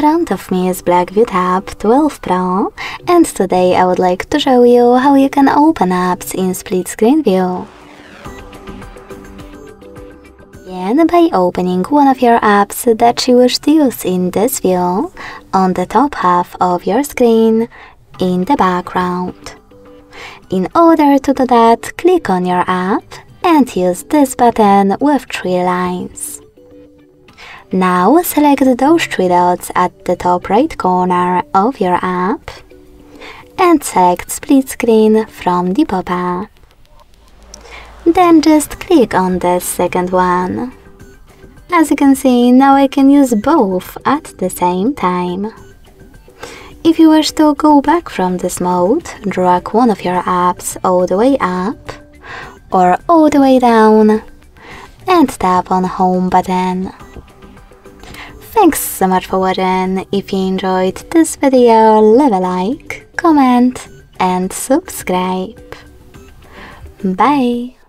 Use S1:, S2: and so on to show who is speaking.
S1: front of me is BLACKVIEW Tab 12 Pro, and today I would like to show you how you can open apps in split screen view. Begin by opening one of your apps that you wish to use in this view on the top half of your screen in the background. In order to do that, click on your app and use this button with 3 lines. Now select those 3 dots at the top right corner of your app and select split screen from the pop-up. Then just click on the second one. As you can see, now I can use both at the same time. If you wish to go back from this mode, drag one of your apps all the way up or all the way down and tap on Home button. Thanks so much for watching. If you enjoyed this video, leave a like, comment and subscribe. Bye!